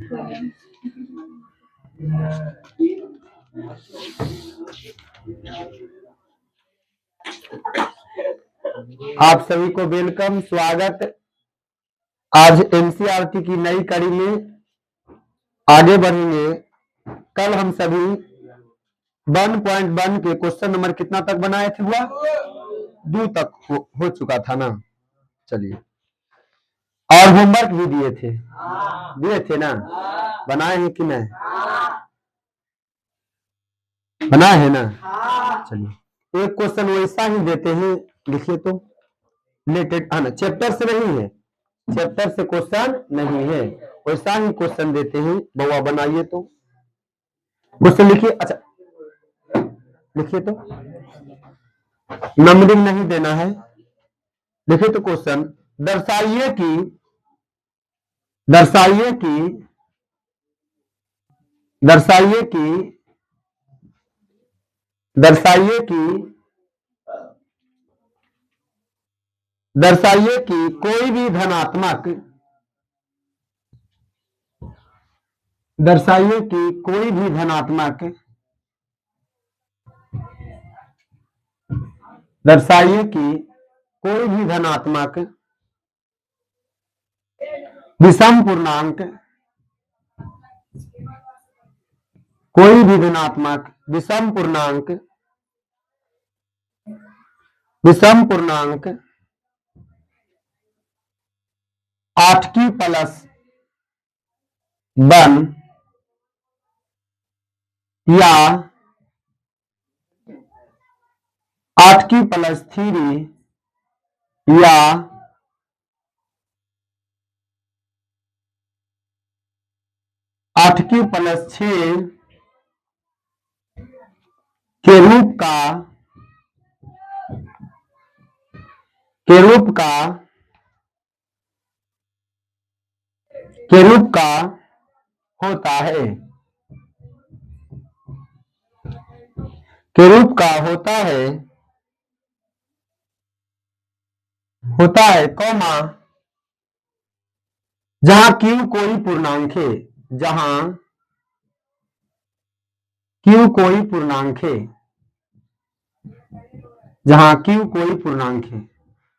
आप सभी को वेलकम, स्वागत। आज एनसीईआरटी की नई कड़ी में आगे बढ़ेंगे। कल हम सभी 1.1 के क्वेश्चन नंबर कितना तक बनाए थे? हुआ 2 तक हो चुका था ना। चलिए, और होमवर्क भी दिए थे ना? बनाए हैं कि नहीं? बनाए हैं ना? चलिए, एक क्वेश्चन वैसा ही देते हैं, लिखिए तो। रिलेटेड आना, चैप्टर से नहीं है, चैप्टर से क्वेश्चन नहीं है, वैसा ही क्वेश्चन देते हैं। बउआ बनाइए तो, क्वेश्चन लिखिए। अच्छा लिखिए तो, नंबरिंग नहीं देना है। लिखिए तो क्वेश्चन, दर्शाइए कि दर्शाइए कि दर्शाइए कि दर्शाइए कि दर्शाइए कि कोई भी धनात्मक दर्शाइए कि कोई भी धनात्मक दर्शाइए कि कोई भी धनात्मक विषम पूर्णांक कोई भी धनात्मक विषम पूर्णांक 8 की प्लस 1 या 8 की प्लस 3 या 8 की प्लस 6 के रूप का होता है, के रूप का होता है कौमा, जहां क्यू कोई पूर्णांक है, जहां क्यू कोई पूर्णांक है, जहां क्यू कोई पूर्णांक है।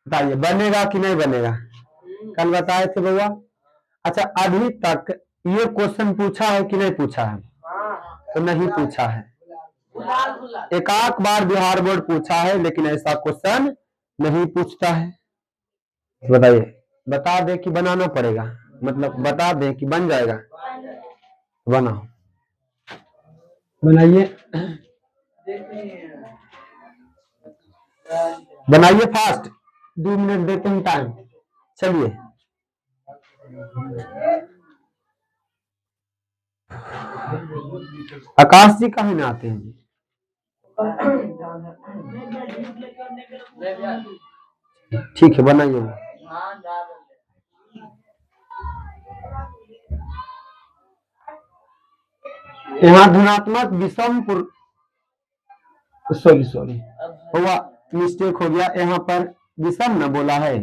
बताइए बनेगा कि नहीं बनेगा? कल बताए थे बउआ। अच्छा, अभी तक ये क्वेश्चन पूछा है कि नहीं पूछा है? तो नहीं पूछा है। एक आध बार बिहार बोर्ड पूछा है, लेकिन ऐसा क्वेश्चन नहीं पूछता है। बताइए, बता दे कि बनाना पड़ेगा, मतलब बता दे कि बन जाएगा। बनाओ, बनाइए, बनाइए फास्ट, 2 मिनट देते हैं टाइम। चलिए, आकाश जी कहीं ना आते हैं जी? ठीक है, बनाइए। यहाँ धनात्मक विषम सॉरी हुआ, मिस्टेक हो गया। यहाँ पर विषम न बोला है,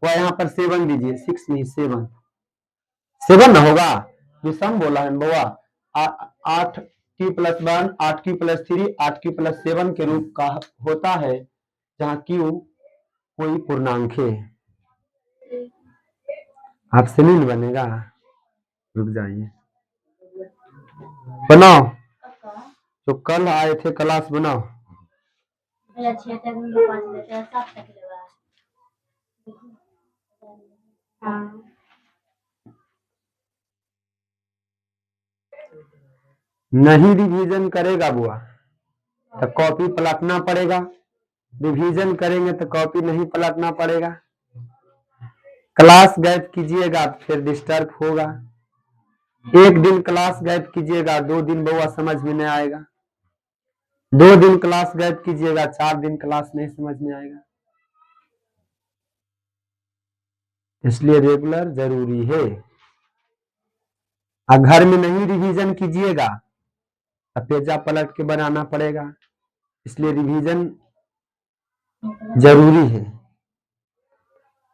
वह यहाँ पर 7 दीजिए, 6 नहीं 7 न होगा, विषम बोला है बउआ। 8 की प्लस 1, 8 की प्लस 3, 8 की प्लस 7 के रूप का होता है, जहां क्यू कोई पूर्णांक है। आपसे नहीं बनेगा, रुक जाइए, बनाओ। तो कल आए थे क्लास, बनाओ। नहीं रिवीजन करेगा बुआ तो कॉपी पलटना पड़ेगा, रिवीजन करेंगे तो कॉपी नहीं पलटना पड़ेगा। क्लास गैप कीजिएगा तो फिर डिस्टर्ब होगा। एक दिन क्लास गैप कीजिएगा, 2 दिन बउआ समझ में नहीं आएगा। 2 दिन क्लास गैप कीजिएगा, 4 दिन क्लास नहीं समझ में आएगा। इसलिए रेगुलर जरूरी है। घर में नहीं रिवीजन कीजिएगा तो पेजा पलट के बनाना पड़ेगा, इसलिए रिवीजन जरूरी है।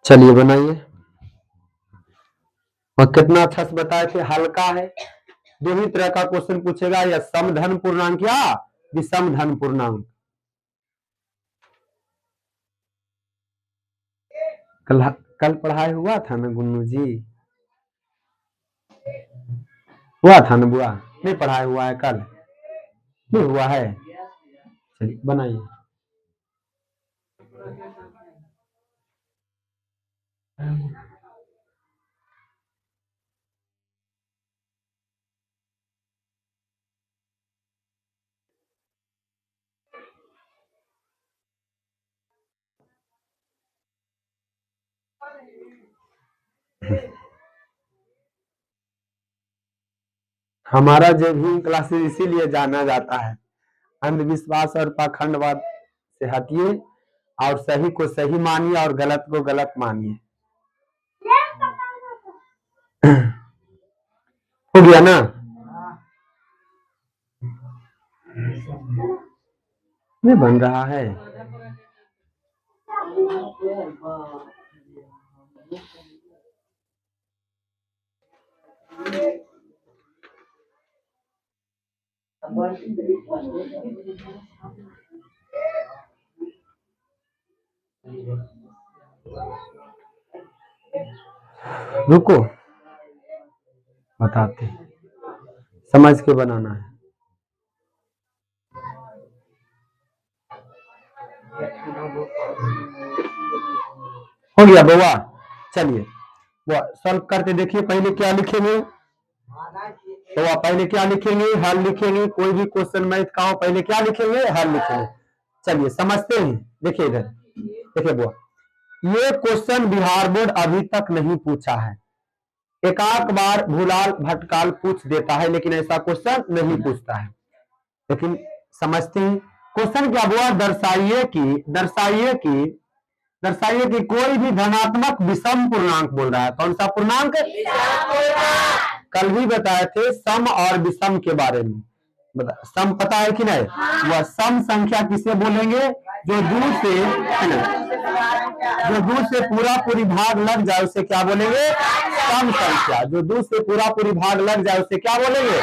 चलिए बनाइए। और कितना अच्छा से बताए थे, हल्का है। दो ही तरह का क्वेश्चन पूछेगा, या समधन पूर्णांक या विषम धन पूर्णांक। कल पढ़ाई हुआ था ना गुन्नू जी, हुआ था ना बुआ? नहीं पढ़ाई हुआ है कल? नहीं हुआ है? चलिए बनाइए। हमारा जो भी क्लासेस इसीलिए जाना जाता है, अंधविश्वास और पाखंडवाद से हटिए और सही को सही मानिए और गलत को गलत मानिए। हो गया ना? नहीं बन रहा है? रुको बताते, समझ के बनाना है। हो गया बउआ? चलिए वो सॉल्व करते देखिए। पहले क्या लिखेंगे बउआ? पहले क्या लिखेंगे? हल लिखेंगे। कोई भी क्वेश्चन मैथ का हो, पहले क्या लिखेंगे? हल लिखेंगे। चलिए समझते हैं। देखिए इधर, देखिए बुआ, ये क्वेश्चन बिहार बोर्ड अभी तक नहीं पूछा है। एक आध बार भूलाल भटकाल पूछ देता है, लेकिन ऐसा क्वेश्चन नहीं पूछता है। लेकिन समझते हैं क्वेश्चन क्या हुआ। दर्शाइए कि कोई भी धनात्मक विषम पूर्णांक बोल रहा है। कौन सा पूर्णांक? कल भी बताए थे सम और विषम के बारे में। सम पता है कि नहीं? वह सम संख्या किसे बोलेंगे? जो दूर से है ना, जो दूर से पूरा पूरी भाग लग जाए उसे क्या बोलेंगे? सम संख्या। जो दूर से पूरा पूरी भाग लग जाए उसे क्या बोलेंगे?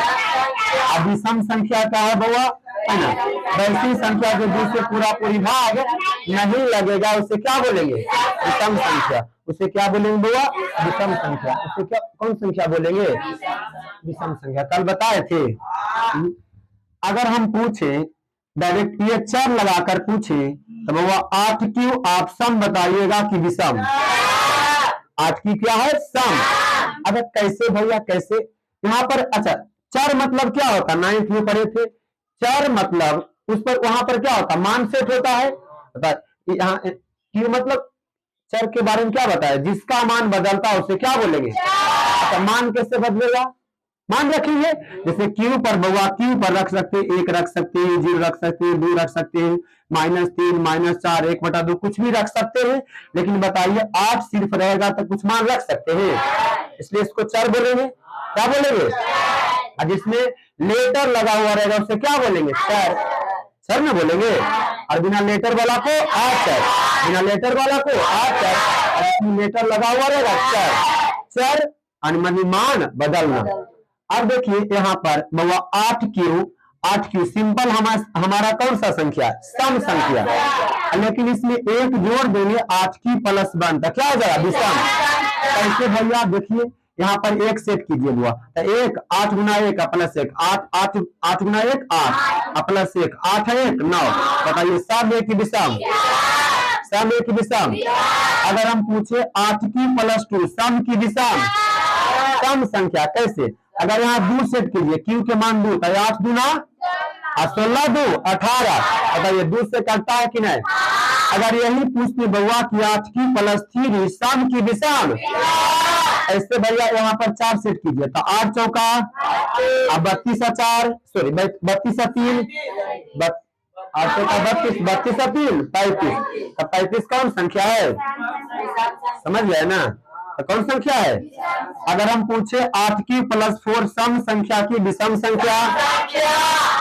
अभी सम संख्या क्या है बउआ? है ना, वैसी संख्या जो दूर से पूरा पूरी भाग नहीं लगेगा उसे क्या बोलेंगे? विषम संख्या। उसे क्या बोलेंगे बउआ? विषम संख्या। उसे क्या, कौन संख्या बोलेंगे? विषम संख्या। कल बताए थे। अगर हम पूछे डायरेक्ट ये चर लगाकर पूछे तो बउआ 8 क्यों आप सम बताइएगा कि विषम? 8 की क्या है? सम। अगर कैसे भैया, कैसे? यहाँ पर अच्छा, चर मतलब क्या होता है? 9th में पढ़े थे। चर मतलब उस पर वहां पर क्या होता है? मान सेट होता है। यहाँ क्यों मतलब चर के बारे में क्या बताया? जिसका मान बदलता है उसे क्या बोलेंगे? अच्छा, मान कैसे बदलेगा? मान रखेंगे। जैसे क्यू पर बउआ, क्यू पर रख सकते हैं 1 रख सकते हैं, 0 रख सकते हैं, 2 रख सकते हैं, -3 -4 1/2 कुछ भी रख सकते हैं। लेकिन बताइए 8 सिर्फ रहेगा तो कुछ मान रख सकते हैं, इसलिए इसको चर बोलेंगे। क्या बोलेंगे? और जिसमें लेटर लगा हुआ रहेगा उसे क्या बोलेंगे? चर। चर में बोलेंगे। और बिना लेटर वाला को आचर, बिना लेटर वाला को आचर, और जिसमें लेटर लगा हुआ रहेगा चर। चर अनुमति मान बदलना। अब देखिए यहाँ पर बउआ 8 क्यू सिंपल हमारा कौन सा संख्या? सम संख्या। लेकिन इसमें एक जोड़ देंगे 8 की प्लस 1 तो क्या हो जाएगा? विषम। कैसे भैया? देखिए यहाँ पर एक सेट कीजिए बुआ, तो 1 8 गुना 1 प्लस 1 8 8 गुना 1 8 प्लस 1 8 है 1 9। बताइए सब एक विषम, सब एक विषम। अगर हम पूछे 8 की प्लस 2 सम की विषम, सम संख्या कैसे? अगर यहाँ 2 सेट कीजिए, क्यू के मान 2 तो 8 दूना 16 2 18। बताइए 2 से कटता है कि नहीं? अगर यही पूछते बउआ कि 8 की प्लस 3 सम की विषम, ऐसे भैया यहाँ पर 4 सेट कीजिए तो 8 चौका, अब 32 4 सॉरी 32 3 8 चौका 32 32 3 35। तो 35 कौन संख्या है? समझ गए ना? तो कौन संख्या है? अगर हम पूछे 8 की प्लस 4 सम संख्या की विषम संख्या,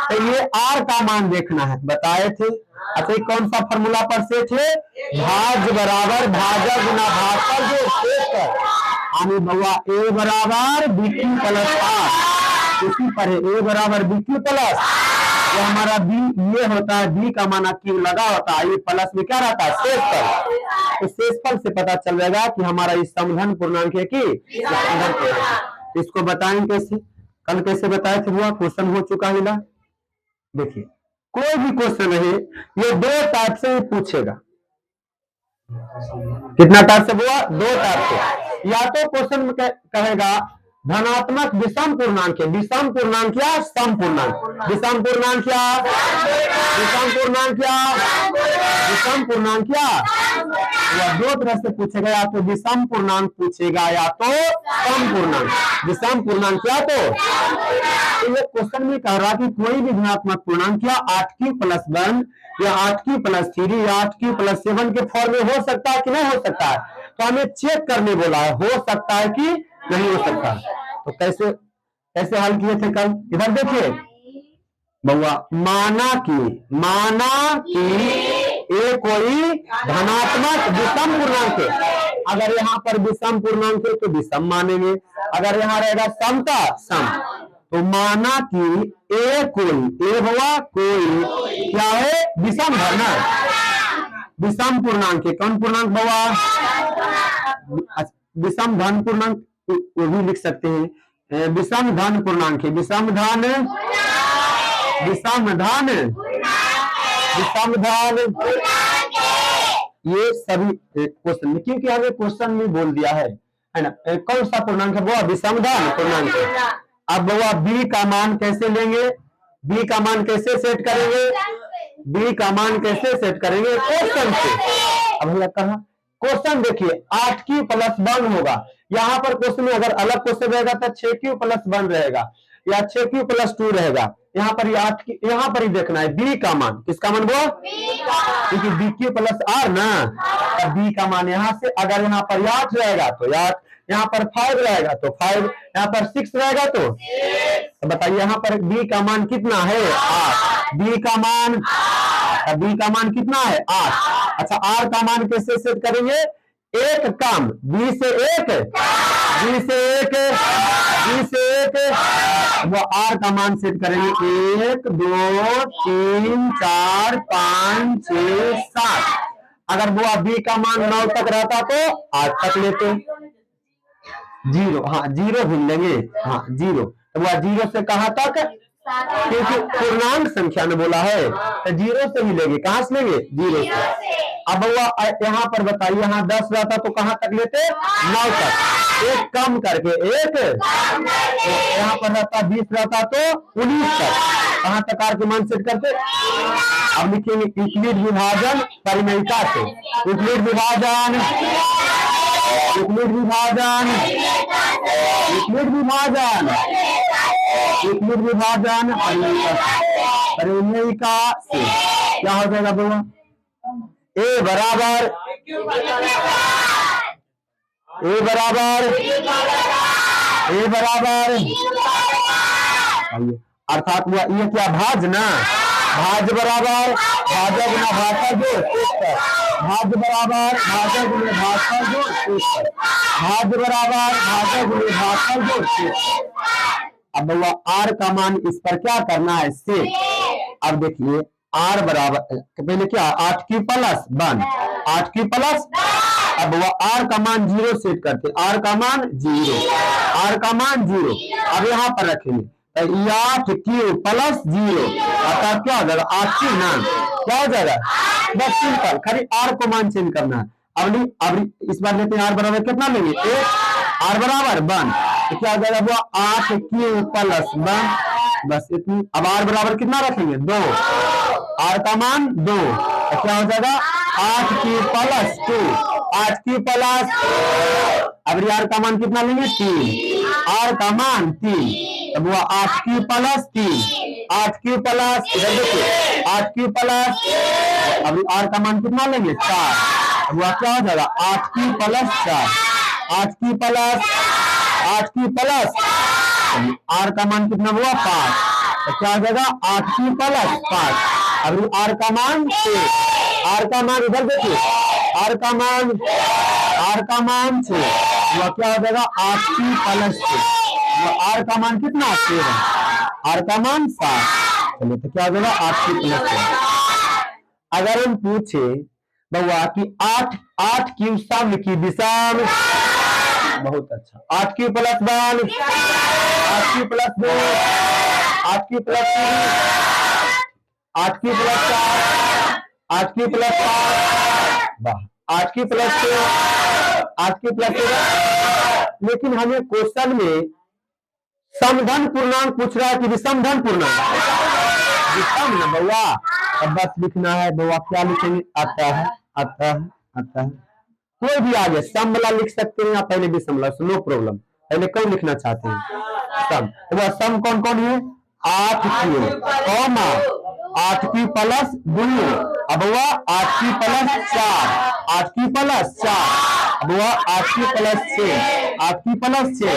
तो ये आर का मान देखना है, बताए थे। अच्छा ये कौन सा फॉर्मूला पर सेट है? भाज्य बराबर भाजक गुना भागफल जो सेट कर, यानी बउआ ए बराबर बीक्यू प्लस आर, इसी पर है ए बराबर बीक्यू प्लस, ये हमारा बी ये होता है, बी का मान क्यू लगा होता है, ये प्लस में क्या रहता है? शेषफल। तो शेषफल से पता चल जाएगा कि हमारा इस समधन पूर्णांक है कि समधन पूर्णांक। इसको बताएंगे कैसे? कल कैसे बताए थे बुआ? क्वेश्चन हो चुका है ना, देखिए कोई भी क्वेश्चन है ये दो टाइप से पूछेगा। कितना टाइप से बुआ? दो टाइप से। या तो क्वेश्चन में कहेगा धनात्मक विषम पूर्णांक है, विषम पूर्णांक या सम पूर्णांक, विषम पूर्णांक या विषम पूर्णांक या विषम पूर्णांक या, वह दो तरह से पूछेगा, या तो विषम पूर्णांक पूछेगा या तो सम पूर्णांक, विषम पूर्णांक या तो ये क्वेश्चन में कह रहा कि कोई भी धनात्मक पूर्णांक या 8q+1 या 8q+3 या 8q+7 के फॉर्म में हो सकता है कि नहीं हो सकता है? तो हमें चेक करने बोला है, हो सकता है कि नहीं हो सकता। तो कैसे कैसे हल किए थे कल? इधर देखिए बउआ, माना कि ये कोई धनात्मक विषम पूर्णांक है, अगर यहाँ पर विषम पूर्णांक है तो विषम मानेंगे, अगर यहाँ रहेगा सम का सम। तो माना कि ए कोई, ए हुआ कोई क्या है? विषम धना, विषम पूर्णांक है। कौन पूर्णांक बउआ? विषम धन पूर्णांक वो भी लिख सकते हैं, विषम धन पूर्णांक है, विषम धन, विषम धन, विषम धन, ये सभी क्वेश्चन में, क्योंकि हमें क्वेश्चन में बोल दिया है ना। कौन सा पूर्णांक है वो? विषम धन पूर्णांक है। अब वो बी का मान कैसे लेंगे? बी का मान कैसे सेट करेंगे? बी का मान कैसे सेट करेंगे? क्वेश्चन से। अब भैया कहा क्वेश्चन देखिए 8q+1 होगा, यहाँ पर क्वेश्चन में अगर अलग क्वेश्चन रहेगा तो 6q+1 रहेगा या 6q+2 रहेगा। यहाँ पर 8 यहाँ पर ही देखना है बी का मान। किसका मान वो? क्योंकि bq+r ना, बी का मान यहाँ से, अगर यहाँ पर 8 रहेगा तो 8, यहाँ पर 5 रहेगा तो 5, यहाँ पर 6 रहेगा तो बताइए यहाँ पर बी का मान कितना है? 8। बी का मान, बी का मान कितना है? 8। अच्छा आर का मान कैसे सेट करेंगे? एक कम, बी से एक, बी से एक, बी से एक, वो आर का मान सेट करेंगे 1 2 3 4 5 6 7। अगर वो बी का मान 9 तक रहता तो 8 तक लेते, 0, हाँ 0 भूल लेंगे, हाँ 0, तो वो 0 से कहाँ तक? क्योंकि पूर्णांक संख्या ने बोला है तो 0 से ही लेंगे। कहां से लेंगे? 0 से। अब वो यहाँ पर बताइए, यहाँ 10 रहता तो कहां तक लेते? 9 तक, एक कम करके एक, तो यहाँ पर रहता 20 रहता तो 19 तक, कहां तक आर के मान सेट करते? अब लिखेंगे यूक्लिड विभाजन परिमेयिका से, यूक्लिड विभाजन, यूक्लिड विभाजन, यूक्लिड विभाजन, यूक्लिड विभाजन परिमेयिका से क्या हो जाएगा बोलो? ए बराबर, ए बराबर, ए बराबर, अर्थात ये क्या? भाज्य ना, भाज्य बराबर भाजक गुना भागफल जोड़, भाज्य बराबर भाजक गुना भागफल जोड़, भाज्य बराबर भाजक गुना भागफल जोड़। अब वो आर का मान इस पर क्या करना है? सेट। अब देखिए आर बराबर पहले क्या? 8q+1, 8q+, अब वो आर का मान 0 सेट करते, आर का मान 0, आर का मान 0। अब यहाँ पर रखेंगे तो 8q+0 अर्थात क्या हो जाएगा? 8q ना, क्या हो जाएगा? बस सिंपल, खाली आर को मान चेंज करना है। अब इस बार लेते हैं आर बराबर कितना लेंगे? 1, आर बराबर 1, तो क्या हो जाएगा? वो 8q+1, बस इतनी। अब आर बराबर कितना रखेंगे? 2, आर का मान 2, तो क्या हो जाएगा? 8q+2, 8q+, अब आर का मान कितना लेंगे? 3, आर का मान 3, तब वो 8q+3, 8q+, इधर देखिए 8q+, अब आर का मान कितना लेंगे? 4, वो क्या हो जाएगा? 8q+4, 8q+, 8q+, आर का मान कितना हुआ? 5, तो क्या हो जाएगा 8 की प्लस 5। अभी आर का मान 6, आर का मान इधर देखिए, आर का मान 6, वह क्या हो जाएगा 8 की प्लस 6। आर का मान कितना 6 है, आर का मान 7। चलिए तो क्या हो जाएगा 8 की प्लस 6। अगर हम पूछे बउआ कि 8 की सम की दिशा में, बहुत अच्छा, 8 की प्लस 1, 8 की प्लस 2, 8 की प्लस 3, 8 की प्लस 4, 8 की प्लस 5, वाह 8 की प्लस 6, 8 की प्लस 13। लेकिन हमें क्वेश्चन में समधन पूर्णांक पूछ रहा है कि विषमधन पूर्णांक, विषम ना बउआ, अब बस लिखना है बउआ, क्या लिखेंगे, आता है आता है आता है, कोई भी आगे सम वाला लिख सकते हैं या पहले भी सम, नो प्रॉब्लम, पहले कौन लिखना चाहते हैं सम। तो वह सम कौन कौन है, 8 की कॉमा 8 की प्लस 2, अब वह 8 की प्लस 4, 8 की प्लस 4, अब वह 8 की प्लस 6, 8 की प्लस 6,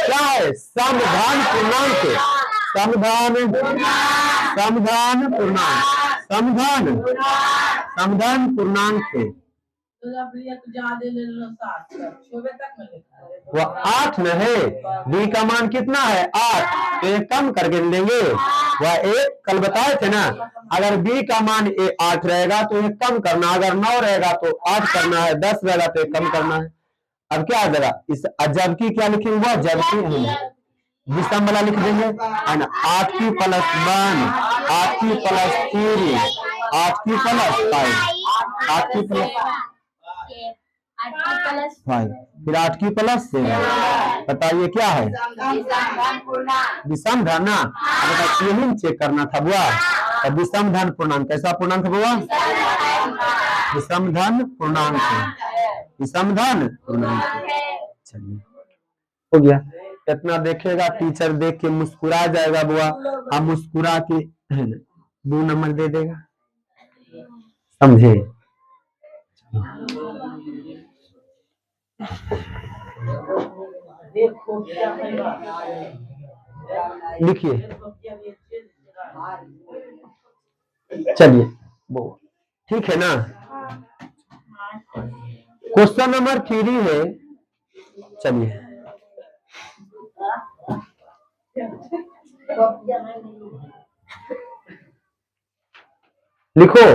क्या है समधन पूर्णांक, समधन समधन पूर्णांक, समधन समधन पूर्णांक है। वो 8 न है, बी का मान कितना है 8, तो एक कम करके लेंगे, वह एक कल बताए थे ना, अगर बी का मान 8 रहेगा तो एक कम करना, अगर 9 रहेगा तो 8 करना है, 10 रहेगा तो एक कम करना है। अब क्या आ जाएगा इस जबकि क्या लिखेंगे, वह जबकि हम विषम वाला लिख देंगे है ना, 8 की प्लस 1, 8 की प्लस 3, 8 की प्लस 5, 8 की प्लस 5, फिर 8 की प्लस 7। बताइए क्या है विषम धन ना, यही चेक करना था बुआ, तो विषम धन पूर्णांक, कैसा पूर्णांक बुआ, विषम धन पूर्णांक, विषम धन पूर्णांक। चलिए हो गया, इतना देखेगा टीचर, देख के मुस्कुरा जाएगा बुआ, अब मुस्कुरा के 2 नंबर दे देगा, समझे। लिखिए, चलिए वो ठीक है ना। क्वेश्चन नंबर 3 है, चलिए लिखो,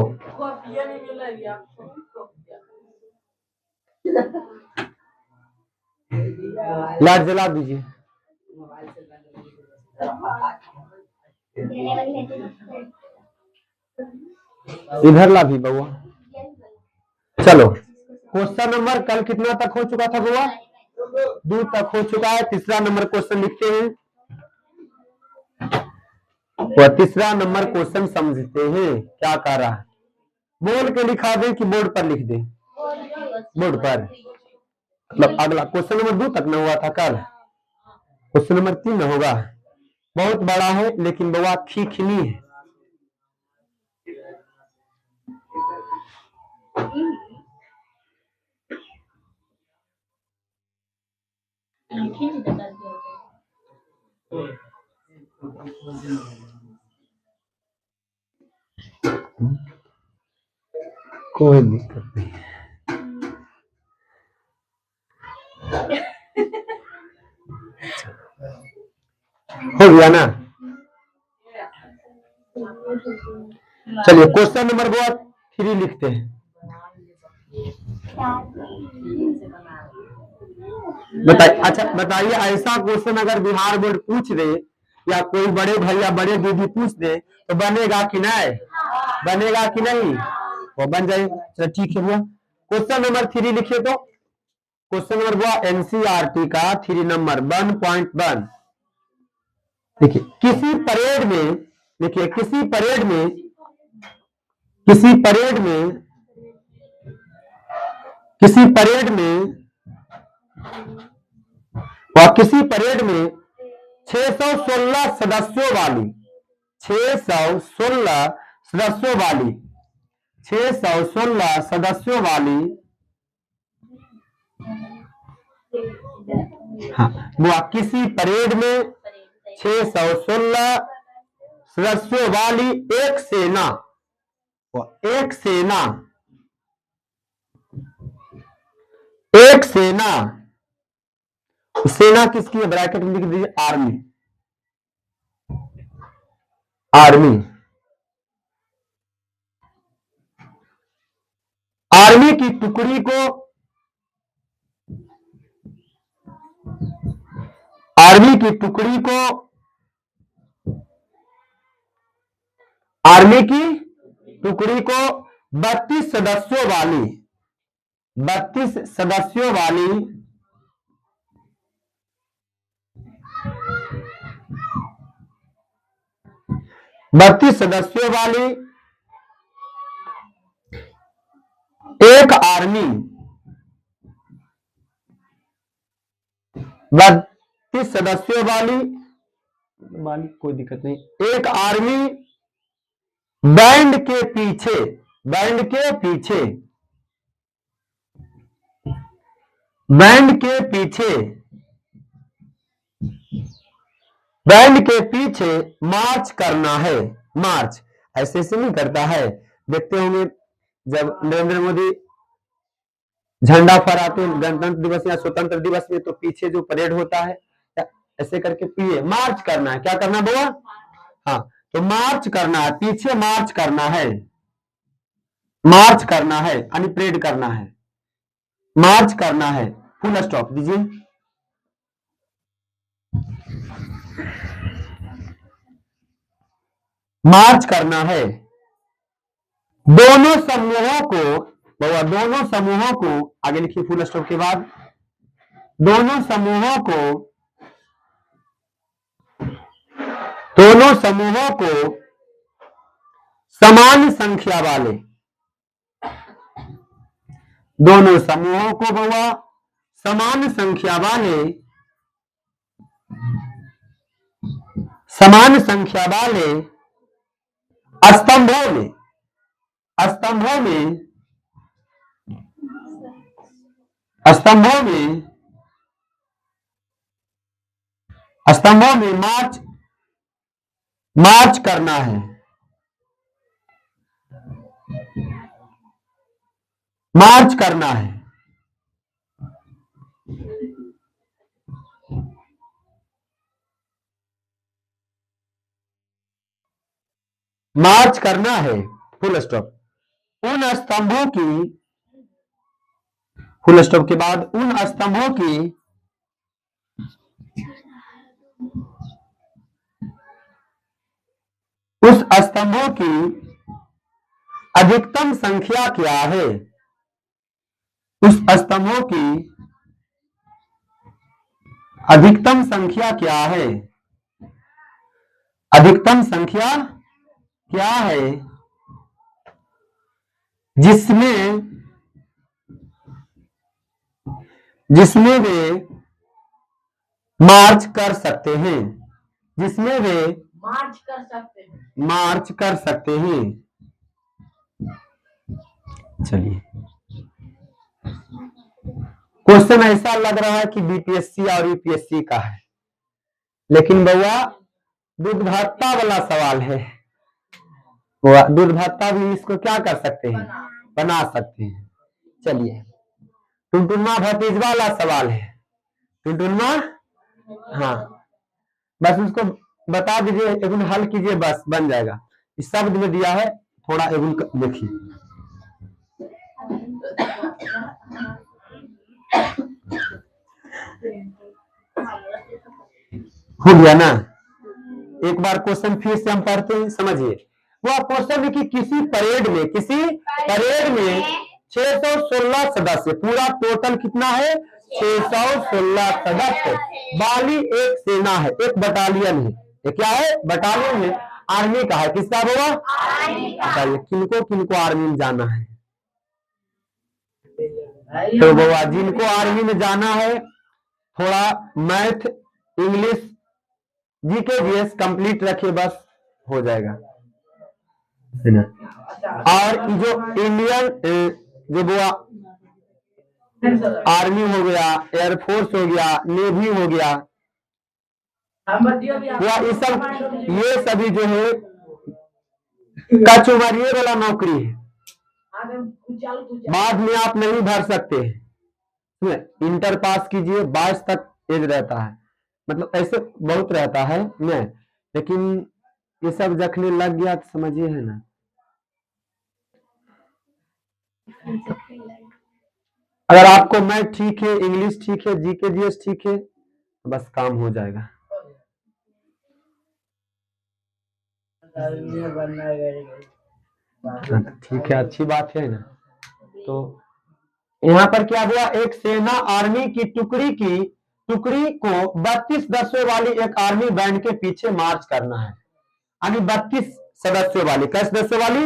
लाइट जला दीजिए, इधर ला भी बउआ। चलो क्वेश्चन नंबर कल कितना तक हो चुका था बउआ, 2 तक हो चुका है। तीसरा नंबर क्वेश्चन लिखते हैं, वह तीसरा नंबर क्वेश्चन समझते हैं क्या कह रहा है, बोल के लिखा दे कि बोर्ड पर लिख दे, बोर्ड पर, मतलब अगला क्वेश्चन नंबर 2 तक न हुआ था कल, क्वेश्चन नंबर 3 न होगा, बहुत बड़ा है लेकिन बउआ खीखनी है। कोई दिक्कत नहीं, हो गया ना। चलिए क्वेश्चन नंबर 3 लिखते हैं, बताइए। अच्छा बताइए, ऐसा क्वेश्चन अगर बिहार बोर्ड पूछ दे या कोई बड़े भैया बड़े दीदी पूछ दे तो बनेगा कि नहीं, बनेगा कि नहीं, वो बन जाए। चलो ठीक है भैया, क्वेश्चन नंबर 3 लिखिए। तो क्वेश्चन नंबर हुआ एनसीईआरटी का 3 नंबर 1.1। देखिए किसी परेड में, देखिए किसी परेड में, किसी परेड में, किसी परेड में, किसी परेड में 616 सदस्यों वाली, 616 सदस्यों वाली, 616 सदस्यों वाली, हाँ वो किसी परेड में 616 सदस्यों वाली एक सेना, एक सेना, एक सेना, सेना किसकी है? ब्रैकेट में लिख दीजिए आर्मी, आर्मी, आर्मी की टुकड़ी को, आर्मी की टुकड़ी को, आर्मी की टुकड़ी को 32 सदस्यों वाली, 32 सदस्यों वाली, 32 सदस्यों वाली एक आर्मी, 32 सदस्यों वाली, कोई दिक्कत नहीं, एक आर्मी बैंड के पीछे, बैंड के पीछे, बैंड के पीछे, बैंड के पीछे मार्च करना है। मार्च ऐसे से नहीं करता है, देखते होंगे जब नरेंद्र मोदी झंडा फहराते हैं गणतंत्र दिवस या स्वतंत्र दिवस में, तो पीछे जो परेड होता है ऐसे करके पीछे मार्च करना है। क्या करना बुआ? हाँ, तो मार्च करना है, पीछे मार्च करना है, मार्च करना है यानी परेड करना है, मार्च करना है। फुल स्टॉप दीजिए। मार्च करना है। दोनों समूहों को, बाबा दोनों समूहों को, आगे लिखिए फुल स्टॉप के बाद, दोनों समूहों को, दोनों समूहों को समान संख्या वाले, दोनों समूहों को बाबा समान संख्या वाले, समान संख्या वाले स्तंभों में, स्तंभों में, स्तंभों में, स्तंभों में मार्च, मार्च करना है, मार्च करना है। मार्च करना है, फुल स्टॉप। उन स्तंभों की, फुल स्टॉप के बाद उन स्तंभों की, उस स्तंभों की अधिकतम संख्या क्या है? उस स्तंभों की अधिकतम संख्या क्या है? अधिकतम संख्या क्या है जिसमें, जिसमें वे मार्च कर सकते हैं, जिसमें वे मार्च कर सकते हैं, मार्च कर सकते हैं। चलिए, क्वेश्चन ऐसा लग रहा है कि बीपीएससी और यूपीएससी का है, लेकिन बउआ दूध भत्ता वाला सवाल है। दूध भत्ता भी इसको क्या कर सकते हैं? बना सकते हैं। चलिए, टुनटुनमा भतीजवा वाला सवाल है। टुनटुनमा, हाँ, बस उसको बता दीजिए, एक हल कीजिए, बस बन जाएगा। इस शब्द में दिया है, थोड़ा एक देखिए। हो गया ना? एक बार क्वेश्चन फिर से हम पढ़ते हैं, समझिए। वो क्वेश्चन है कि किसी परेड में, किसी परेड में 616 सदस्य, पूरा टोटल कितना है? 616 सदस्य वाली एक सेना है, एक बटालियन है। ये क्या है? बटालियन है, आर्मी का है। किसका होगा? बताइए किनको किनको आर्मी में जाना है? तो बाबा जिनको आर्मी में जाना है, थोड़ा math, English, GK GS complete रखिए, बस हो जाएगा, है ना। और जो इंडियन, जो वो आर्मी हो गया, एयरफोर्स हो गया, नेवी हो गया, हुआ ये सभी जो है कच उमर ये वाला नौकरी है, बाद में आप नहीं भर सकते हैं। इंटर पास कीजिए 22 तक एज रहता है, मतलब ऐसे बहुत रहता है नहीं, लेकिन ये सब जखने लग गया तो समझिए है ना। अगर आपको मैथ ठीक है, इंग्लिश ठीक है, जीके जीएस ठीक है, तो बस काम हो जाएगा। ठीक है, अच्छी बात है ना। तो यहाँ पर क्या हुआ, एक सेना आर्मी की टुकड़ी को 32 सदस्यों वाली एक आर्मी बैंड के पीछे मार्च करना है। यानी 32 सदस्यों वाली, कैसे सदस्यों वाली,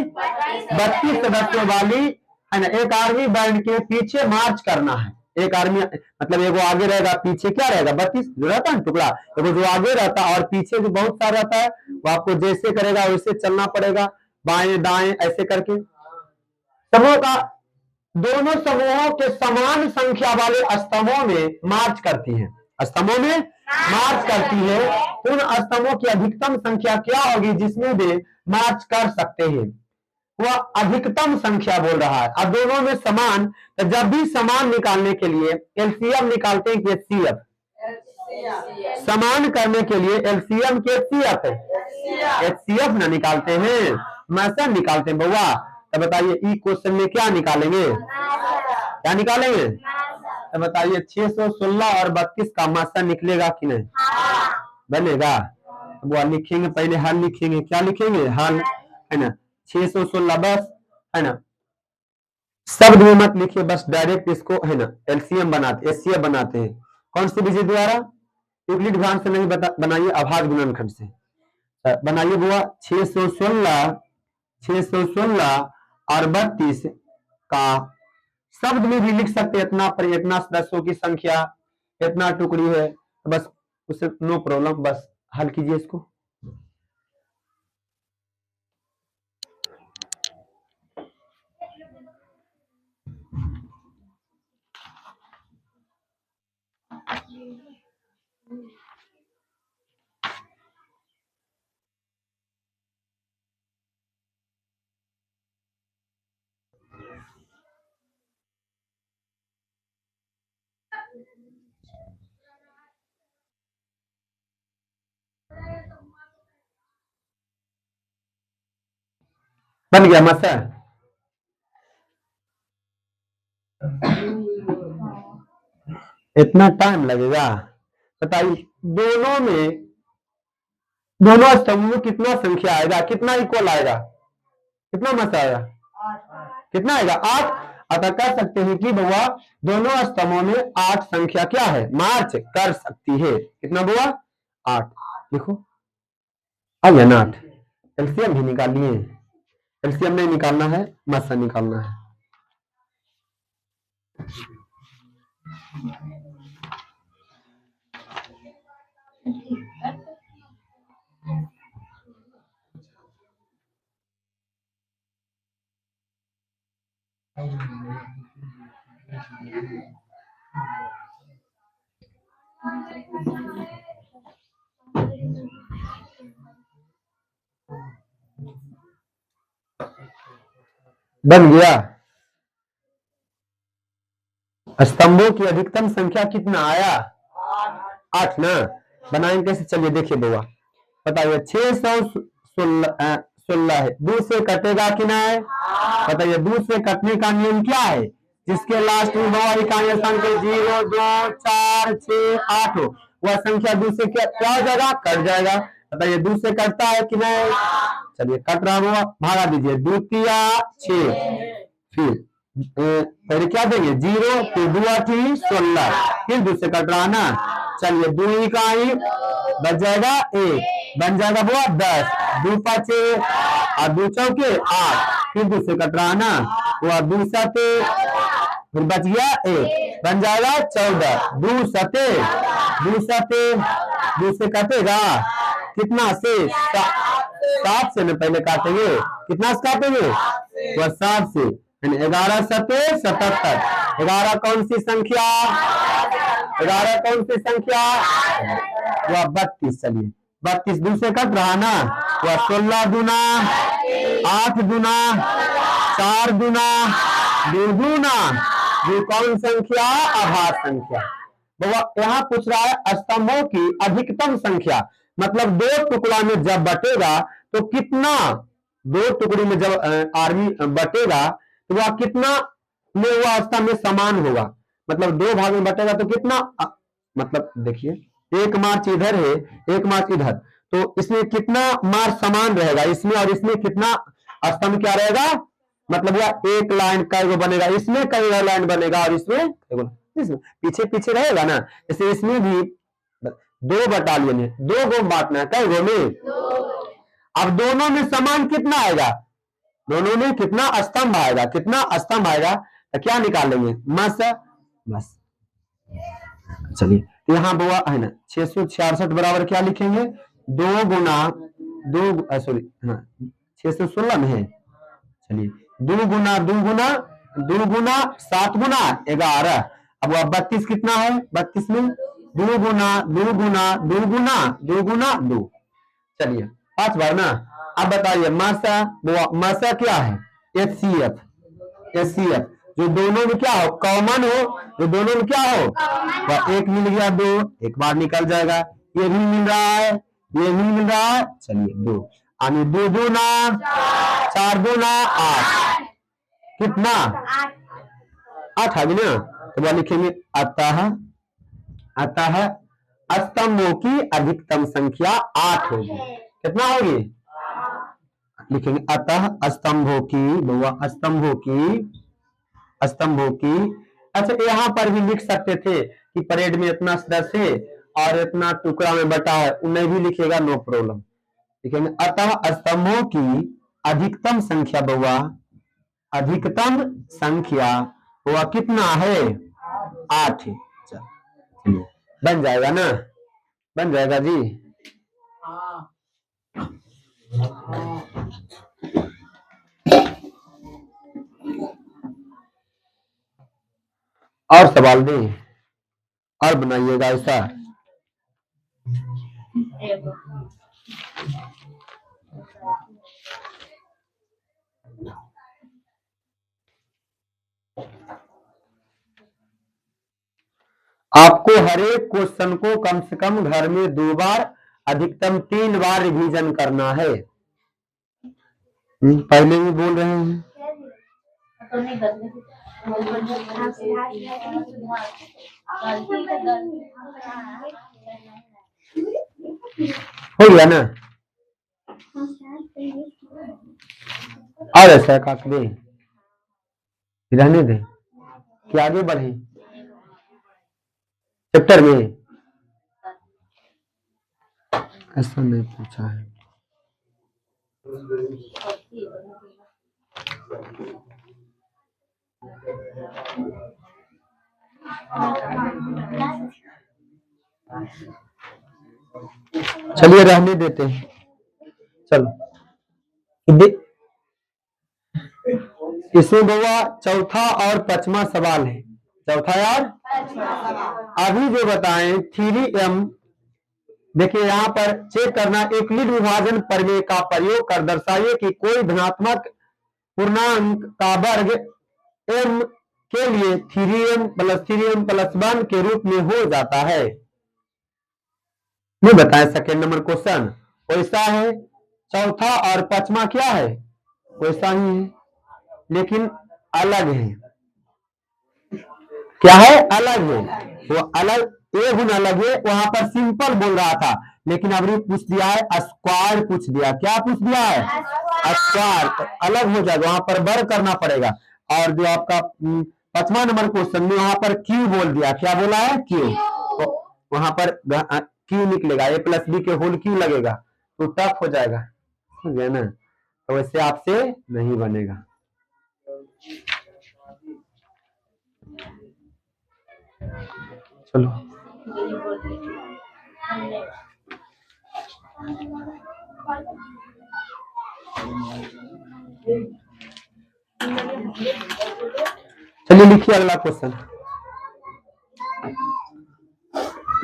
32 सदस्यों वाली है ना, एक आर्मी बैंड के पीछे मार्च करना है। एक आर्मी मतलब एगो आगे रहेगा, पीछे क्या रहेगा, 32 जो रहता है टुकड़ा, एगो जो आगे रहता है और पीछे जो बहुत सारा रहता है, वो आपको जैसे करेगा वैसे चलना पड़ेगा, बाएं दाएं ऐसे करके। समूह का दोनों समूहों के समान संख्या वाले स्तंभों में मार्च करती है, स्तंभों में मार्च करती है। उन स्तंभों की अधिकतम संख्या क्या होगी जिसमें वे मार्च कर सकते हैं, वह अधिकतम संख्या बोल रहा है। अब दोनों में समान, तो जब भी समान निकालने के लिए एलसीएम निकालते हैं कि एचसीएफ, समान करने के लिए एलसीएम के एचसीएफ ना निकालते हैं, मैसा निकालते हैं बउआ। तो बताइए ई क्वेश्चन में क्या निकालेंगे, क्या निकालेंगे, तो बताइए 616 और 32 का मासा निकलेगा कि नहीं, बनेगा। वो लिखेंगे, पहले हल लिखेंगे, क्या लिखेंगे, हल है ना। 616 बस है ना, शब्द में मत लिखिए, बस डायरेक्ट इसको है ना एलसीएम बनाते, एचसीएफ बनाते हैं। कौन सी विधि द्वारा, यूक्लिड ध्यान से नहीं बनाइए, अभाज्य गुणनखंड से बनाइए बुआ। 616 और 32 का शब्द में भी लिख सकते, इतना पर इतना सदस्यों की संख्या, इतना टुकड़ी है, बस उससे नो प्रॉब्लम, बस हल कीजिए इसको। बन गया मसा, इतना टाइम लगेगा, बताइए दोनों स्तंभों में कितना संख्या आएगा, कितना इक्वल आएगा, कितना मसा आएगा, कितना आएगा, 8। अतः कह सकते हैं कि बुआ दोनों स्तंभों में 8 संख्या क्या है, मार्च कर सकती है। कितना बुआ, 8। देखो आ गया ना 8। एलसीएम भी निकालिए, एलसीएम नहीं निकालना है, मसा निकालना है। बन गया। स्तंभों की अधिकतम संख्या कितना आया, 8 ना। बनाएंगे कैसे, चलिए देखिए बुआ, बताइए 616 है, 2 से कटेगा कि नहीं, बताइए 2 से कटने का नियम क्या है, जिसके लास्ट में बुआ इकाई संख्या 0 2 4 6 8 हो, वह संख्या 2 से क्या हो जाएगा, कट जाएगा। बताइए 2 से कटता है कि नहीं, चलिए कट रहा हुआ, भागा दीजिए, 2 तिया 6, फिर पहले क्या देंगे 0, फिर 2 8 16, फिर 2 से कट रहा ना, चलिए 2 इकाई बच जाएगा 1, बन जाएगा बुआ 10, 2 5 और 2 चौके 8, फिर 2 से कट रहा ना, हुआ 2 7, फिर बच गया 1, बन जाएगा 14, 2 7 2 से कटेगा कितना से, 7 से न पहले काटेंगे, कितना से काटेंगे, वह 7 से, 11 7 77, 11 कौन सी संख्या? 11 कौन सी संख्या? वह 32। चलिए 32 दूसरे कट रहा ना, वह 16 दूना 8 दूना 4 दूना 2 दूना, ये कौन संख्या? आभास संख्या। यहाँ पूछ रहा है स्तंभों की अधिकतम संख्या, मतलब दो टुकड़ा में जब बटेगा तो कितना, दो टुकड़ी में जब आर्मी बटेगा तो वह कितना में वह स्तंभ में समान होगा, मतलब दो भाग में बटेगा तो कितना, मतलब देखिए एक मार्च इधर है, एक मार्च इधर, तो इसमें कितना मार्च समान रहेगा, इसमें और इसमें कितना स्तंभ क्या रहेगा, मतलब यह एक लाइन कई बनेगा, इसमें कई लाइन बनेगा और इसमें पीछे पीछे रहेगा ना, जैसे इसमें भी 2 बटालियन है, 2 गो बांटना है, कई गो में, अब दोनों में समान कितना आएगा, दोनों में कितना स्तंभ आएगा, कितना स्तंभ आएगा, तो क्या निकालेंगे, बस। चलिए तो यहाँ बुआ है ना 666 बराबर क्या लिखेंगे, 2 गुना 2 सॉरी हाँ 616 में है, चलिए 2 गुना 2 गुना 2 गुना 7 गुना 11, अब वह 32 कितना है, 32 में 2 गुना 2 गुना 2 गुना 2 गुना 2, चलिए 5 बार ना। अब बताइए मासा क्या है, एचसीएफ जो दोनों में क्या हो, कॉमन हो, जो दोनों में क्या हो, वह एक मिल गया 2, एक बार निकल जाएगा, ये भी मिल रहा है, ये भी मिल रहा है, चलिए 2 यानी 2 दूना 4 दूना 8, कितना 8 है ना, तो वह लिखेंगे अतः स्तंभों की अधिकतम संख्या 8 होगी, कितना होगी, लिखेंगे अतः स्तंभों की। अच्छा यहाँ पर भी लिख सकते थे कि परेड में इतना सदस्य और इतना टुकड़ा में बटा है, उन्हें भी लिखेगा, नो प्रॉब्लम, लिखेंगे अतः स्तंभों की अधिकतम संख्या बउआ, अधिकतम संख्या वह कितना है, 8 है, चलिए बन जाएगा ना, बन जाएगा जी। और सवाल दें और बनाइएगा ऐसा, आपको हर एक क्वेश्चन को कम से कम घर में 2 बार अधिकतम 3 बार रिवीजन करना है। पहले भी बोल रहे हैं, हो गया ना, और ऐसा काट दे, रहने दे कि आगे बढ़े चैप्टर में, ऐसा नहीं पूछा है। चलिए रहने देते हैं, चलो इसमें बउआ चौथा और 5वां सवाल है, चौथा यार अभी जो बताएं 3m, देखिए यहाँ पर चेक करना, यूक्लिड विभाजन प्रमेय का प्रयोग कर दर्शाइए कि कोई धनात्मक पूर्णांक का वर्ग m के लिए 3m + 1 के रूप में हो जाता है। नहीं बताएं, सेकेंड नंबर क्वेश्चन वैसा है, चौथा और 5वां क्या है, वैसा ही है लेकिन अलग है, क्या है, अलग है, वो अलग ए गुण अलग है, वहां पर सिंपल बोल रहा था लेकिन अभी पूछ दिया है स्क्वायर, पूछ दिया, क्या पूछ दिया है, स्क्वायर, तो अलग हो जाएगा, वहां पर वर्ग करना पड़ेगा। और जो आपका 5वां नंबर क्वेश्चन में वहां पर क्यू बोल दिया, क्या बोला है, क्यू, तो वहां पर क्यू निकलेगा, a + b के होल क्यू लगेगा, तो टफ हो जाएगा, ठीक है ना, तो वैसे आपसे नहीं बनेगा। चलो चलिए चलिए लिखिए अगला क्वेश्चन।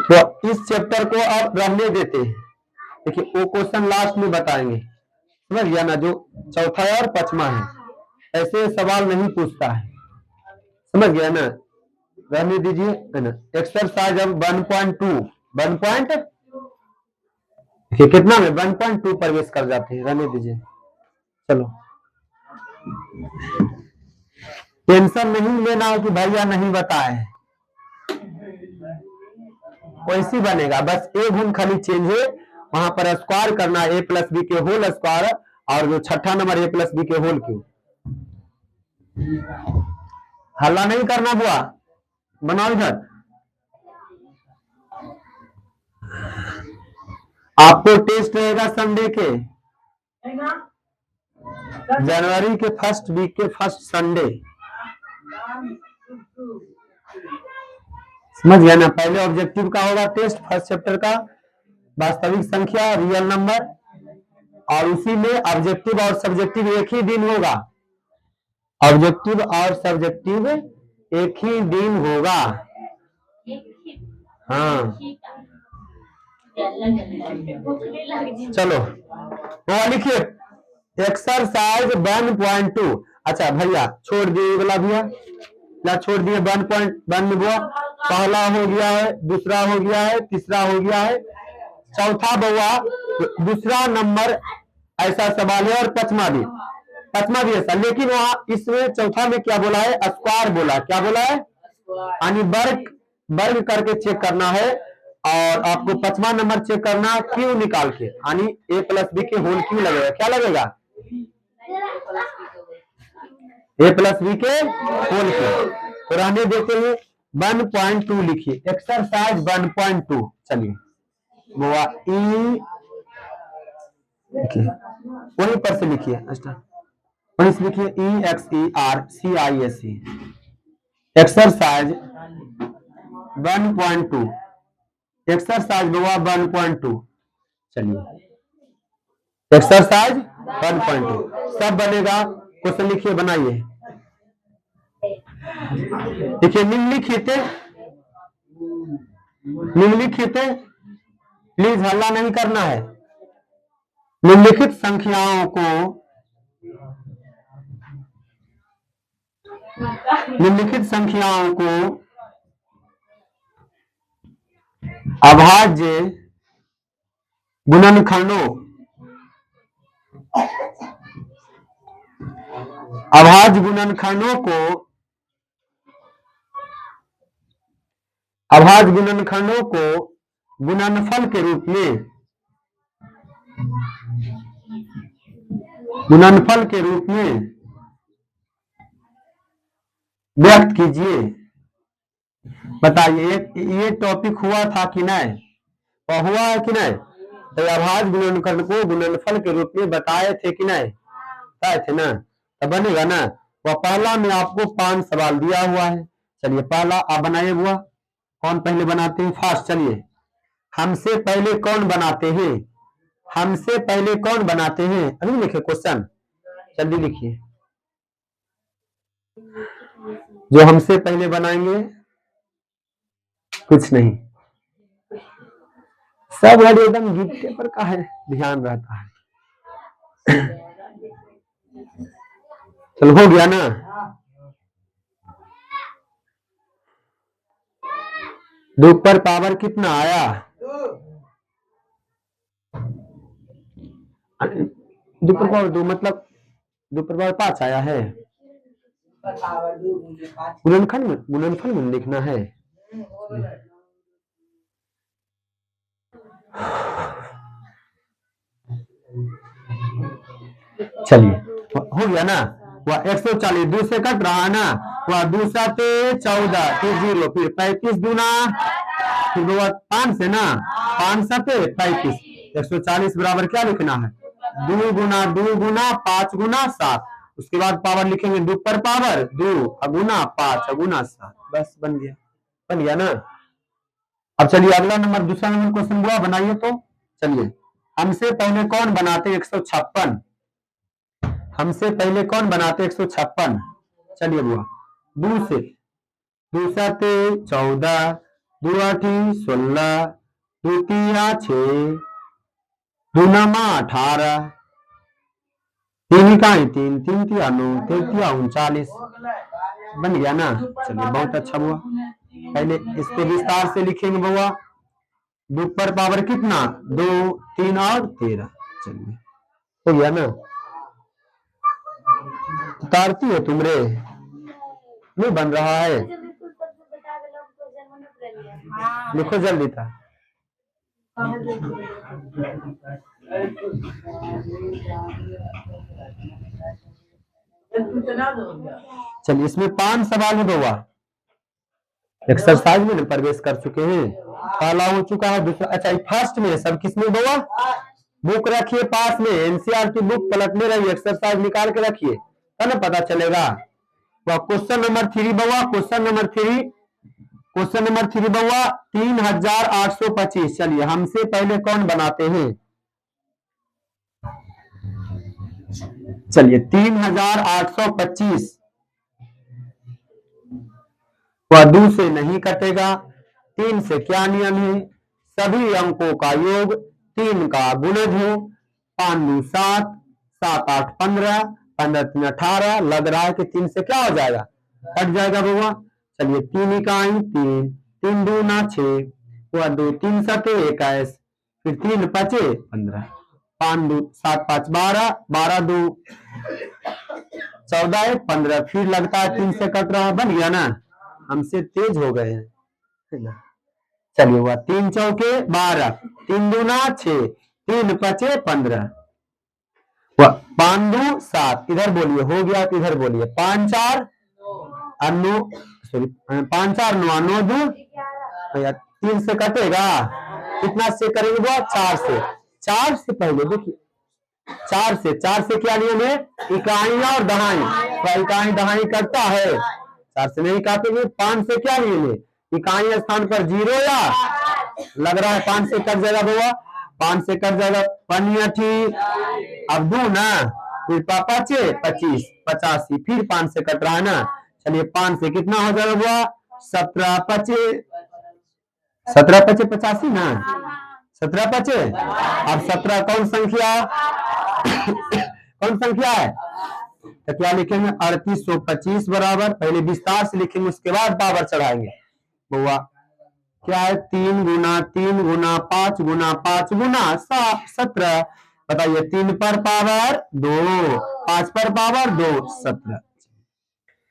तो इस चैप्टर को अब रहने देते हैं। देखिए वो क्वेश्चन लास्ट में बताएंगे, समझ गया ना, जो चौथा और पांचवा है, ऐसे सवाल नहीं पूछता है, समझ गया ना, रहने दीजिए, है ना। एक्सरसाइज अब 1.2 1. कितना में 1.2 प्रवेश कर जाते हैं, रहने दीजिए। चलो टेंशन नहीं लेना है कि भैया नहीं बताए, वैसी बनेगा, बस एक गुण खाली चेंज है, वहां पर स्क्वायर करना ए प्लस बी के होल स्क्वायर, और जो छठा नंबर ए प्लस बी के होल क्यूब। हल्ला नहीं करना बुआ, बनाओ इधर। आपको टेस्ट रहेगा संडे के, जनवरी के फर्स्ट वीक के फर्स्ट संडे, समझ गया ना। पहले ऑब्जेक्टिव का होगा टेस्ट, फर्स्ट चैप्टर का वास्तविक संख्या रियल नंबर, और उसी में ऑब्जेक्टिव और सब्जेक्टिव एक ही दिन होगा, ऑब्जेक्टिव और सब्जेक्टिव एक ही दिन होगा। हाँ चलो वो लिखिए एक्सरसाइज 1.2। अच्छा भैया छोड़ दिए वाला भैया, क्या छोड़ दिए 1.1 में बुआ, पहला हो गया है, दूसरा हो गया है, तीसरा हो गया है, चौथा बउआ दूसरा नंबर ऐसा सवाल है, और पांचवा भी ऐसा, लेकिन वहां इसमें चौथा में क्या बोला है, स्क्वायर बोला, क्या बोला है, यानी वर्ग करके चेक करना है, और आपको पांचवा नंबर चेक करना क्यों निकाल के, यानी ए प्लस बी के होल क्यों लगेगा, क्या लगेगा, ए प्लस बी के होल क्यों। तो रहने देते हैं 1.2 लिखिए, एक्सरसाइज 1.2। चलिए वो वहीं पर से लिखिए, वहीं से लिखिए EXERCISE, एक्सरसाइज 1.2, एक्सरसाइज 1.2। चलिए एक्सरसाइज 1.2 सब बनेगा, क्वेश्चन लिखिए, बनाइए। देखिए निम्नलिखित प्लीज हल्ला नहीं करना है, निम्नलिखित संख्याओं को अभाज्य गुणनखंडों को गुणनफल के रूप में व्यक्त कीजिए। बताइए ये टॉपिक हुआ था कि नहीं, तो हुआ है कि नहीं, तो अभाज्य गुणनखंड को गुणनफल के रूप में बताए थे कि नहीं, बताए थे ना, तो बनेगा ना। वह पहला में आपको 5 सवाल दिया हुआ है। चलिए पहला आप बनाइए बुआ, कौन पहले बनाते हैं फास्ट, चलिए हमसे पहले कौन बनाते हैं, अभी लिखे क्वेश्चन, जल्दी लिखिए, जो हमसे पहले बनाएंगे कुछ नहीं, सब एकदम गिफ्ट पेपर का है, ध्यान रहता है। चलो हो गया ना, दो पर पावर कितना आया, दो पर पावर 2 मतलब 2 पर पावर 5 आया है, गुणनफल में लिखना है। चलिए हो गया ना, वह 140 2 से कट रहा है ना, वह 2 7 14 फिर 0 फिर 35 दूना, फिर 5 से ना 5 7 35, 140 बराबर क्या लिखना है, 2 गुना 5 गुना 7, उसके बाद पावर लिखेंगे 2 पर पावर 2 गुना 5 गुना 7, बस बन गया ना। अब चलिए अगला नंबर, दूसरा नंबर क्वेश्चन हुआ, बनाइए। तो चलिए हमसे पहले कौन बनाते 156, हमसे पहले कौन बनाते 156, चलिए बुआ दो से, 2 7 14, 2 8 16, 2 3 6, 2 9 18, 3 इकाई 3, 3 तिया 9, 3 तिया 39। बन गया ना। चलिए बहुत अच्छा हुआ। पहले इसको विस्तार से लिखेंगे बउआ। 2 पर पावर कितना, 2 3 और 13। चलिए हो गया ना। उतारती हो तुम रे, नहीं बन रहा है, लिखो जल्दी था। चलिए इसमें 5 सवाल है बउआ, एक्सरसाइज में प्रवेश कर चुके हैं। पहला हो चुका है, दूसरा, अच्छा फर्स्ट में सब किसमें बउआ, बुक रखिए पास में, एनसीईआरटी बुक पलटने रहिए, एक्सरसाइज निकाल के रखिए तब ना पता चलेगा। क्वेश्चन नंबर 3 बउआ, क्वेश्चन नंबर 3 बउआ 3825। चलिए हमसे पहले कौन बनाते हैं, चलिए 3825 वह 2 से नहीं कटेगा। 3 से क्या नियम है, सभी अंकों का योग 3 का गुणज हो। 5 2 7, 7 8 15, 15 3 18। लग रहा है कि 3 से क्या हो जाएगा, कट जाएगा बउआ। चलिए 3 इकाई 3, 3 दूना 6, वह 2 3 7 21, फिर 3 5 15, 5 2 7 5 12, 12 2 14 15, फिर लगता है 3 से कट रहा है। बन गया ना, हमसे तेज हो गए हैं। चलिए हुआ 3 चौके 12, 3 दूना 6, 3 पचे 15, 5 2 7। इधर बोलिए, हो गया तो इधर बोलिए। 5 4 9, सॉरी 5 4 9 9 2, 3 से कटेगा, कितना से करेंगे वो, 4 से। 4 से पहले देखिए, 4 से क्या नियम है, इकाई और दहाई। इकाई दहाई करता है, 4 से नहीं काटेंगे। 5 से क्या नियम है, इकाई स्थान पर 0 या लग रहा है 5 से कट जाएगा बउआ, 5 से कट जाएगा। 5 अब 2 ना, फिर 5 25 85, फिर 5 से कट रहा है ना। चलिए 5 से कितना हो जाएगा बुआ, 17 5 17 5 85 ना, 17 5। अब 17 कौन संख्या कौन संख्या है, तो क्या लिखेंगे, 3825 बराबर, पहले विस्तार से लिखेंगे उसके बाद पावर चढ़ाएंगे बुआ। क्या है, 3 गुना 3 गुना 5 गुना 5 गुना 17। बताइए 3 पर पावर 2, 5 पर पावर 2, 17।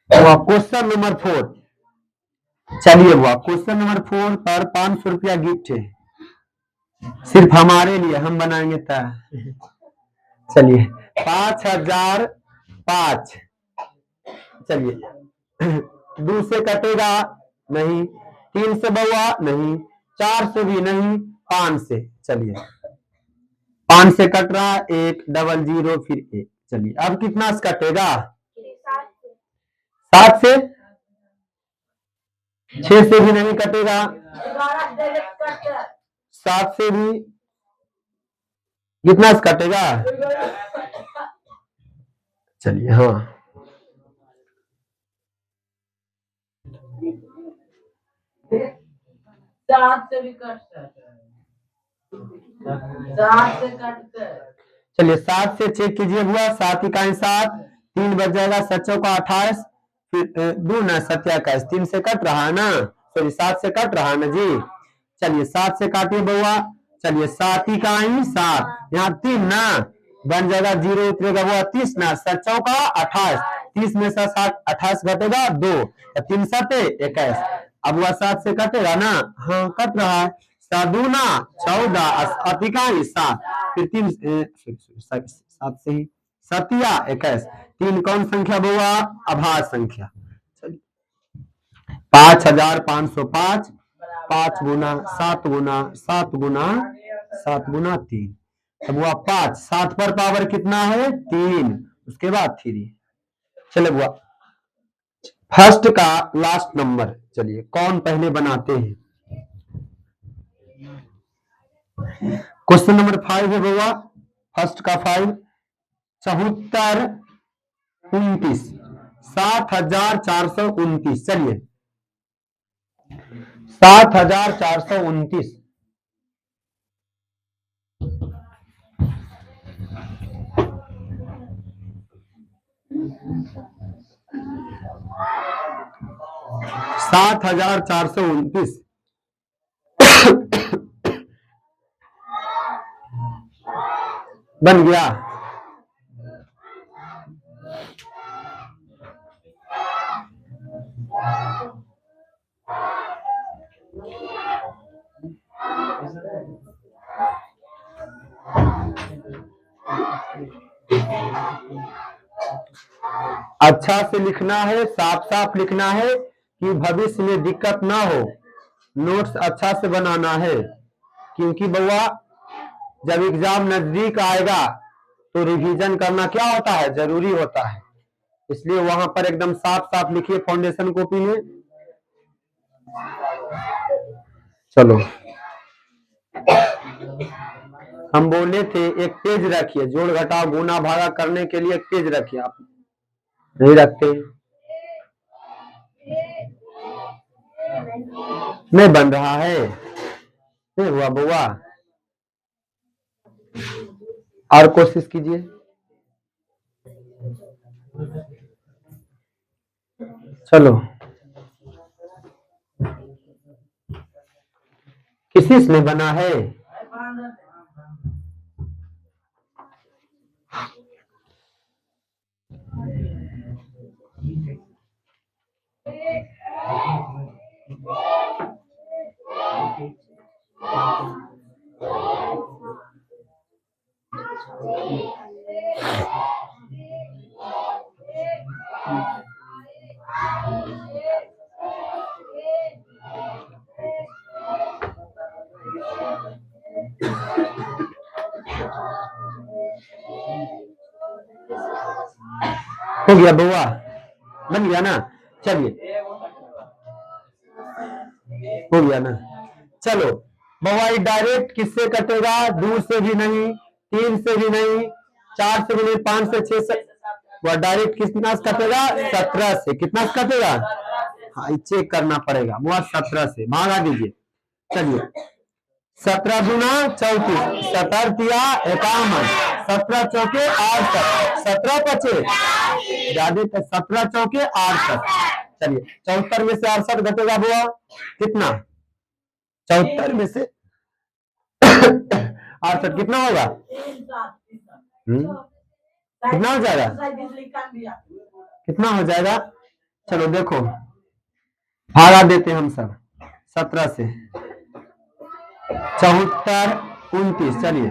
Question number 4। चलिए बुआ क्वेश्चन नंबर 4 पर 500 रुपया गिफ्ट है, सिर्फ हमारे लिए, हम बनाएंगे था। चलिए 5005। चलिए 2 से कटेगा नहीं, 3 से बउआ नहीं, 4 से भी नहीं, 5 से। चलिए 5 से कट रहा, 1 डबल 0 फिर 1। चलिए अब कितना से कटेगा, 7 से, 6 से भी नहीं कटेगा, 7 से भी कितना से कटेगा। चलिए हाँ 7 से भी कटता है, 7 से कटता है। चलिए 7 से चेक कीजिए हुआ, 7 इकाई 7, 3 बच जाएगा, 7 चौका 28, फिर 2 ना 7 21, 3 से कट रहा है ना, सॉरी 7 से कट रहा है ना जी। चलिए 7 से काटिए बउआ। चलिए 7 इकाई 7, यहाँ 3 ना, बन जाएगा 0 उतरेगा हुआ 30 ना, 7 चौका 28, 30 में से 7 28 घटेगा 2, 3 7 21। अब वह 7 से कटेगा ना, हाँ कट रहा है, 7 दूना 14 इकाई 7, फिर 3 7 से ही 7 या 21, 3 कौन संख्या बउआ, अभाज्य संख्या। 5505, 5 गुना 7 गुना 7 गुना 7 गुना 3। अब हुआ 5, 7 पर पावर कितना है 3, उसके बाद 3। चले बुआ फर्स्ट का लास्ट नंबर, चलिए कौन पहले बनाते हैं। क्वेश्चन नंबर 5 है बुआ, फर्स्ट का 5, 74 29 7,429। चलिए 7,429। सात हजार चार सौ उनतीस बन गया। अच्छा से लिखना है, साफ साफ लिखना है कि भविष्य में दिक्कत ना हो। नोट्स अच्छा से बनाना है, क्योंकि बउआ जब एग्जाम नजदीक आएगा तो रिवीजन करना क्या होता है, जरूरी होता है। इसलिए वहां पर एकदम साफ साफ लिखिए फाउंडेशन कॉपी में। चलो हम बोले थे एक पेज रखिए, जोड़ घटाव गुना भागा करने के लिए एक पेज रखिए, आप नहीं रखते। नहीं बन रहा है, नहीं हुआ बुआ, और कोशिश कीजिए। चलो किसी से बना है? हो गया बुआ, बन गया ना? चलिए हो गया ना? चलो बउआ डायरेक्ट किससे कटेगा? 2 से भी नहीं, 3 से भी नहीं, 4 से भी नहीं, 5 से 6 से, वह डायरेक्ट कितना से कटेगा? 17 से। कितना से कटेगा? हाँ चेक करना पड़ेगा। वह 17 से भागा दीजिए। चलिए 17 गुना 34, 17 तिया 51, 17 चौके 68, 17 पचे ज्यादा, 17 चौके 68। चलिए 74 में से 68 घटेगा बुआ कितना? 74 में से 68 कितना होगा? कितना हो जाएगा? कितना हो जाएगा? चलो देखो भागा देते हम सब 17 से। 74, 29। चलिए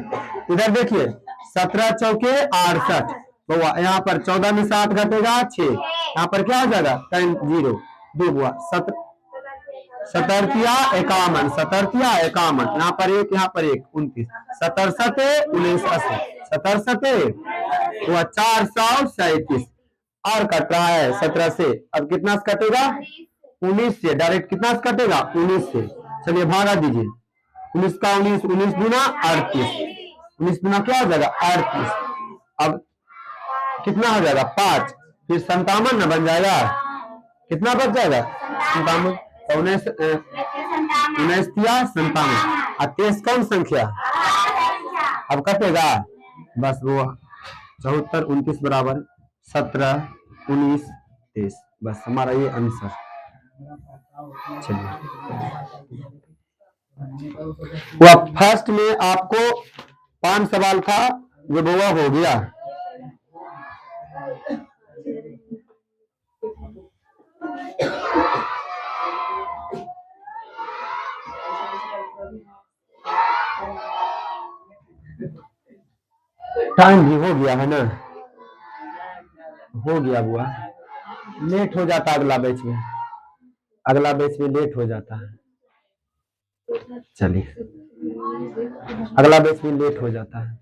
इधर देखिए 17 चौके 68, तो यहाँ पर 14 में 7 घटेगा 6, यहाँ पर क्या हो जाएगा? 0 2 बुआ 17 तिया 51, 17 तिया 51, यहाँ पर 1, यहाँ पर 1, 29, 17 सते 19 80, 17 सते हुआ 437 और कट रहा है 17 से। अब कितना से कटेगा? 19 से। डायरेक्ट कितना से कटेगा? 19 से। चलिए भागा दीजिए 19 का 19, 19 गुना 38, 19 गुना क्या हो जाएगा? 38। अब कितना हो जाएगा? 5, फिर 57 ना बन जाएगा। कितना बच जाएगा? 57। 19 तिया 57 और 23 कौन संख्या? अब कटेगा बस वो 74, 29 बराबर 17, 19, 23। बस हमारा ये आंसर। चलिए वह फर्स्ट में आपको 5 सवाल था जो बुआ हो गया। टाइम भी हो गया है ना? हो गया बुआ, लेट हो जाता अगला बैच में, अगला बैच में लेट हो जाता है। चलिए अगला बैच में लेट हो जाता है।